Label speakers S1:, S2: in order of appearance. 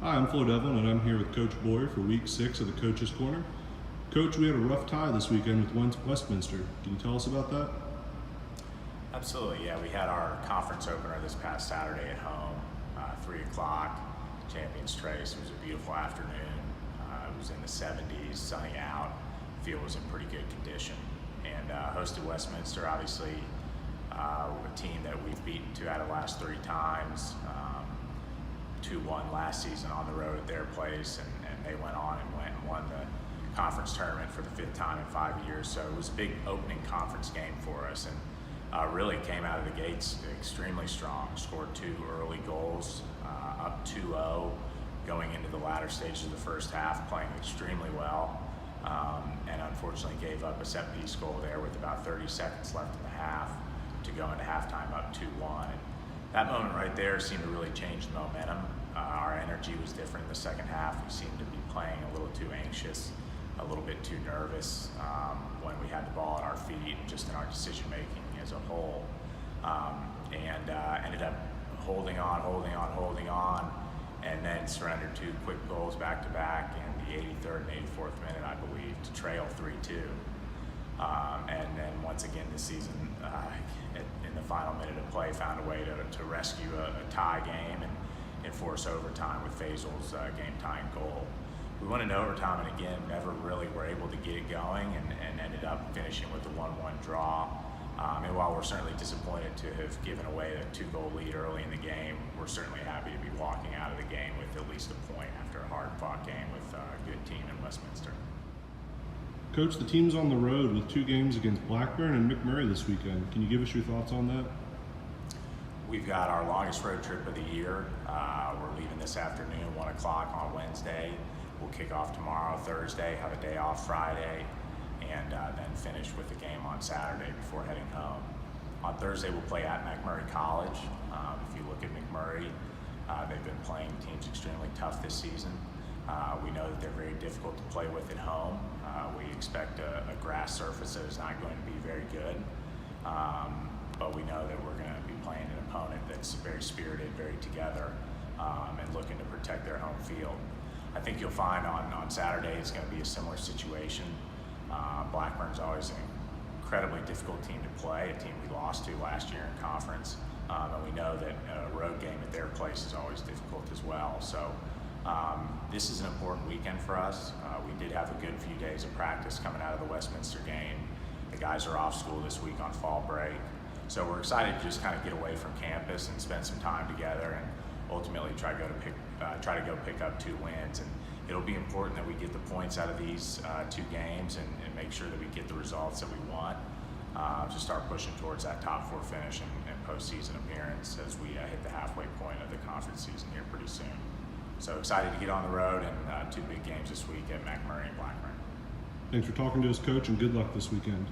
S1: Hi, I'm Flo Devlin, and I'm here with Coach Boyer for Week 6 of the Coach's Corner. Coach, we had a rough tie this weekend with Westminster. Can you tell us about that?
S2: Absolutely, yeah. We had our conference opener this past Saturday at home, 3 o'clock, Champions Trace. It was a beautiful afternoon. It was in the 70s, sunny out. Field was in pretty good condition. And hosted Westminster, obviously, a team that we've beaten 2 out of the last 3 times. 2-1 last season on the road at their place, and they went on and won the conference tournament for the 5th time in 5 years. So it was a big opening conference game for us, and really came out of the gates extremely strong. Scored 2 early goals, up 2-0, going into the latter stages of the first half, playing extremely well, and unfortunately gave up a set-piece goal there with about 30 seconds left in the half to go into halftime up 2-1. That moment right there seemed to really change the momentum. Our energy was different in the second half. We seemed to be playing a little too anxious, a little bit too nervous when we had the ball at our feet, and just in our decision making as a whole. And ended up holding on, and then surrendered 2 quick goals back to back in the 83rd and 84th minute, I believe, to trail 3-2. And then once again this season, in the final minute of play, found a way to rescue a tie game and enforce overtime with Faisal's game-tying goal. We went into overtime, and again, never really were able to get it going, and ended up finishing with a 1-1 draw. And while we're certainly disappointed to have given away a 2-goal lead early in the game, we're certainly happy to be walking out of the game with at least a point after a hard-fought game with a good team in Westminster.
S1: Coach, the team's on the road with 2 games against Blackburn and MacMurray this weekend. Can you give us your thoughts on that?
S2: We've got our longest road trip of the year. We're leaving this afternoon, 1 o'clock on Wednesday. We'll kick off tomorrow, Thursday, have a day off Friday, and then finish with the game on Saturday before heading home. On Thursday, we'll play at MacMurray College. If you look at MacMurray, they've been playing teams extremely tough this season. We know that they're very difficult to play with at home. We expect a grass surface that is not going to be very good, but we know that we're going to be playing an opponent that's very spirited, very together, and looking to protect their home field. I think you'll find on Saturday it's going to be a similar situation. Blackburn's always an incredibly difficult team to play, a team we lost to last year in conference, and we know that a road game at their place is always difficult as well. So this is an important weekend for us. We did have a good few days of practice coming out of the Westminster game. The guys are off school this week on fall break. So we're excited to just kind of get away from campus and spend some time together, and ultimately try to go pick up 2 wins. And it'll be important that we get the points out of these 2 games and make sure that we get the results that we want to start pushing towards that top 4 finish and postseason appearance as we hit the halfway point of the conference season here pretty soon. So excited to get on the road, and 2 big games this week at MacMurray and Blackburn.
S1: Thanks for talking to us, Coach, and good luck this weekend.